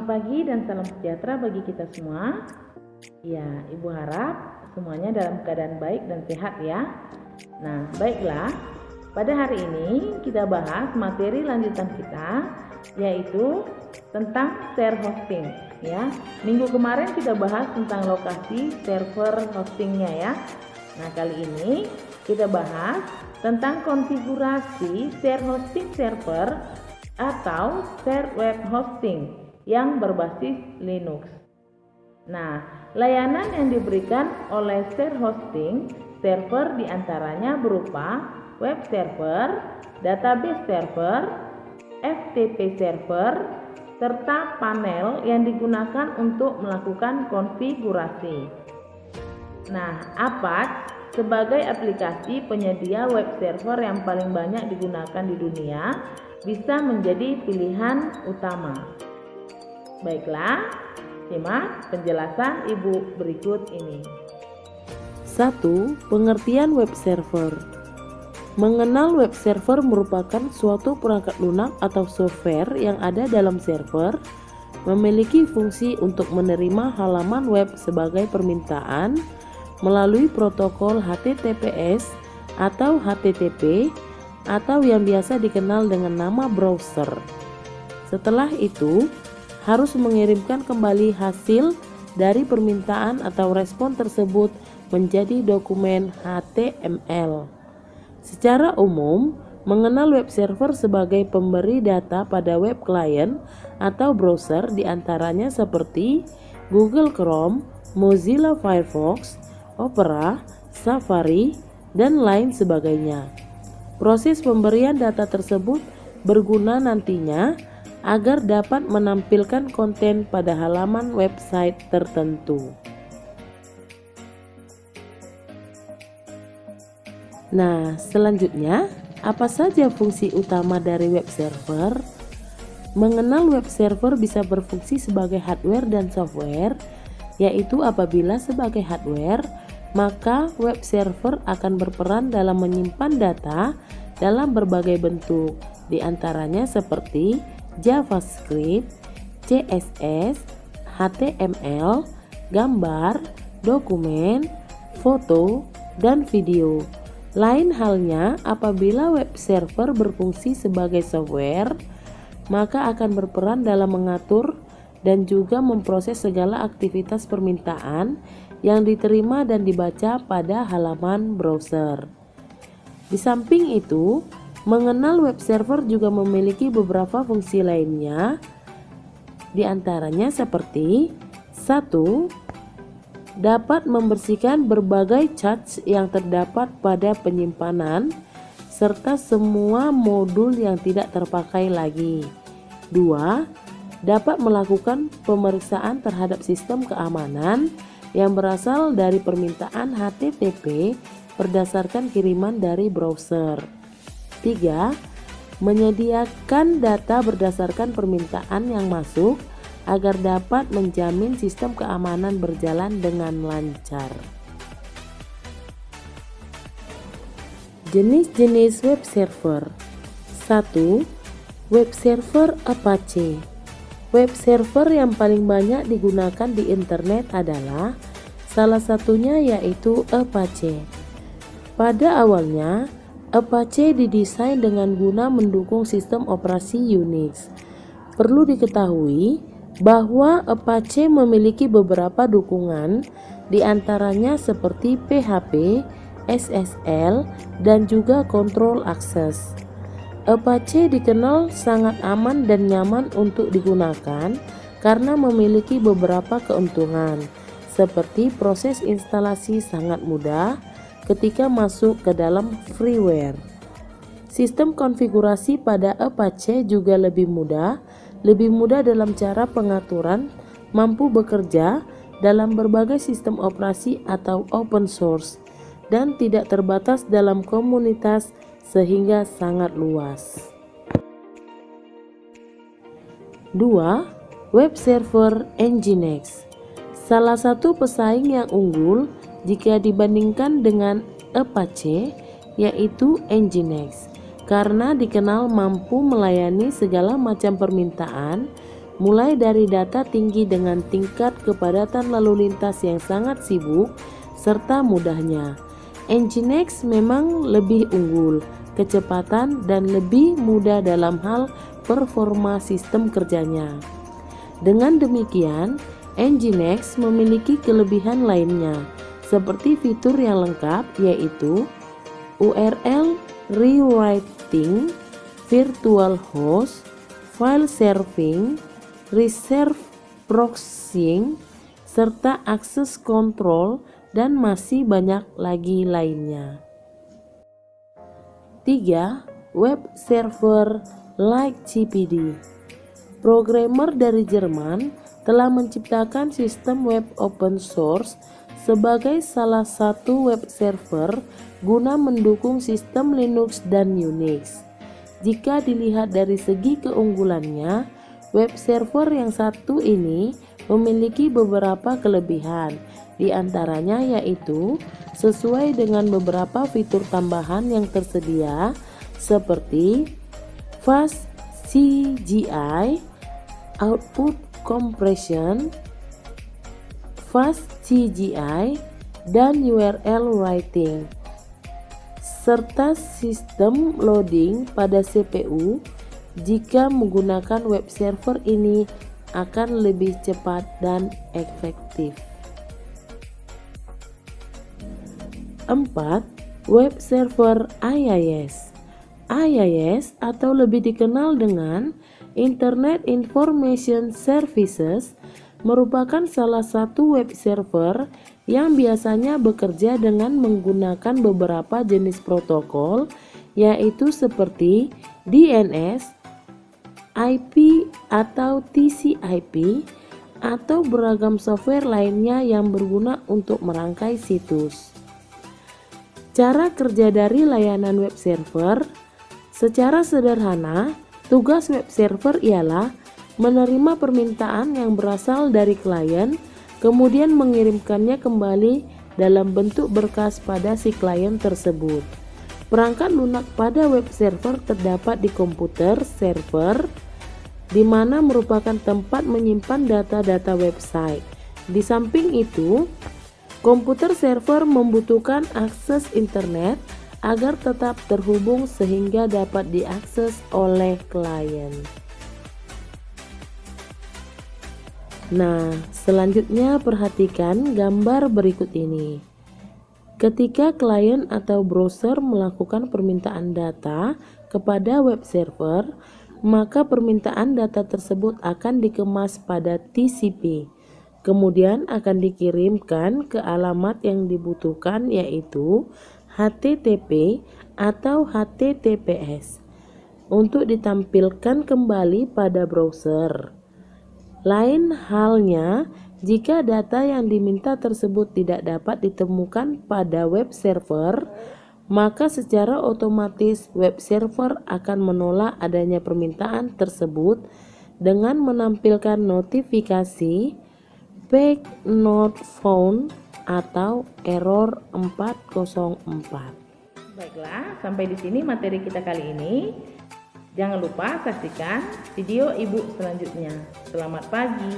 Selamat pagi dan salam sejahtera bagi kita semua. Ya, Ibu harap semuanya dalam keadaan baik dan sehat ya. Nah, baiklah. Pada hari ini kita bahas materi lanjutan kita, yaitu tentang share hosting ya. Minggu kemarin kita bahas tentang lokasi server hostingnya ya. Nah, kali ini kita bahas tentang konfigurasi share hosting server atau share web hosting yang berbasis Linux. Nah, layanan yang diberikan oleh share hosting server diantaranya berupa web server, database server, FTP server, serta panel yang digunakan untuk melakukan konfigurasi. Nah, Apache sebagai aplikasi penyedia web server yang paling banyak digunakan di dunia bisa menjadi pilihan utama. Baiklah, simak penjelasan Ibu berikut ini. 1. Pengertian web server. Mengenal web server merupakan suatu perangkat lunak atau software yang ada dalam server, memiliki fungsi untuk menerima halaman web sebagai permintaan melalui protokol HTTPS atau HTTP atau yang biasa dikenal dengan nama browser. Setelah itu, harus mengirimkan kembali hasil dari permintaan atau respon tersebut menjadi dokumen HTML. Secara umum, mengenal web server sebagai pemberi data pada web client atau browser diantaranya seperti Google Chrome, Mozilla Firefox, Opera, Safari, dan lain sebagainya. Proses pemberian data tersebut berguna nantinya agar dapat menampilkan konten pada halaman website tertentu. Nah, selanjutnya, apa saja fungsi utama dari web server? Mengenal web server bisa berfungsi sebagai hardware dan software, yaitu apabila sebagai hardware, maka web server akan berperan dalam menyimpan data dalam berbagai bentuk, diantaranya seperti JavaScript, CSS, HTML, gambar, dokumen, foto, dan video. Lain halnya apabila web server berfungsi sebagai software, maka akan berperan dalam mengatur dan juga memproses segala aktivitas permintaan yang diterima dan dibaca pada halaman browser. Di samping itu, mengenal web server juga memiliki beberapa fungsi lainnya, di antaranya seperti 1. Dapat membersihkan berbagai cache yang terdapat pada penyimpanan serta semua modul yang tidak terpakai lagi. 2. Dapat melakukan pemeriksaan terhadap sistem keamanan yang berasal dari permintaan HTTP berdasarkan kiriman dari browser. 3. Menyediakan data berdasarkan permintaan yang masuk agar dapat menjamin sistem keamanan berjalan dengan lancar. Jenis-jenis web server. 1. Web server Apache. Web server yang paling banyak digunakan di internet adalah salah satunya yaitu Apache. Pada awalnya, Apache didesain dengan guna mendukung sistem operasi Unix. Perlu diketahui bahwa Apache memiliki beberapa dukungan, diantaranya seperti PHP, SSL, dan juga Control Access. Apache dikenal sangat aman dan nyaman untuk digunakan karena memiliki beberapa keuntungan, seperti proses instalasi sangat mudah ketika masuk ke dalam freeware. Sistem konfigurasi pada Apache juga lebih mudah dalam cara pengaturan, mampu bekerja dalam berbagai sistem operasi atau open source, dan tidak terbatas dalam komunitas sehingga sangat luas. 2. Web server Nginx. Salah satu pesaing yang unggul jika dibandingkan dengan Apache yaitu Nginx, karena dikenal mampu melayani segala macam permintaan mulai dari data tinggi dengan tingkat kepadatan lalu lintas yang sangat sibuk serta mudahnya. Nginx memang lebih unggul, kecepatan, dan lebih mudah dalam hal performa sistem kerjanya. Dengan demikian, Nginx memiliki kelebihan lainnya, seperti fitur yang lengkap yaitu URL rewriting, virtual host, file serving, reserve proxying, serta access control, dan masih banyak lagi lainnya. 3. Web server like GPD. Programmer dari Jerman telah menciptakan sistem web open source sebagai salah satu web server guna mendukung sistem Linux dan Unix. Jika dilihat dari segi keunggulannya, web server yang satu ini memiliki beberapa kelebihan, di antaranya yaitu sesuai dengan beberapa fitur tambahan yang tersedia seperti fast CGI, output compression, fast CGI, dan URL writing, serta sistem loading pada CPU. Jika menggunakan web server ini akan lebih cepat dan efektif. 4. Web server IIS. IIS atau lebih dikenal dengan Internet Information Services merupakan salah satu web server yang biasanya bekerja dengan menggunakan beberapa jenis protokol, yaitu seperti DNS, IP atau TCP, atau beragam software lainnya yang berguna untuk merangkai situs. Cara kerja dari layanan web server. Secara sederhana, tugas web server ialah menerima permintaan yang berasal dari klien, kemudian mengirimkannya kembali dalam bentuk berkas pada si klien tersebut. Perangkat lunak pada web server terdapat di komputer server, di mana merupakan tempat menyimpan data-data website. Di samping itu, komputer server membutuhkan akses internet agar tetap terhubung sehingga dapat diakses oleh klien. Nah, selanjutnya perhatikan gambar berikut ini. Ketika klien atau browser melakukan permintaan data kepada web server, maka permintaan data tersebut akan dikemas pada TCP. Kemudian akan dikirimkan ke alamat yang dibutuhkan, yaitu HTTP atau HTTPS, untuk ditampilkan kembali pada browser. Lain halnya jika data yang diminta tersebut tidak dapat ditemukan pada web server, maka secara otomatis web server akan menolak adanya permintaan tersebut dengan menampilkan notifikasi page not found atau error 404. Baiklah, sampai di sini materi kita kali ini. Jangan lupa saksikan video Ibu selanjutnya. Selamat pagi.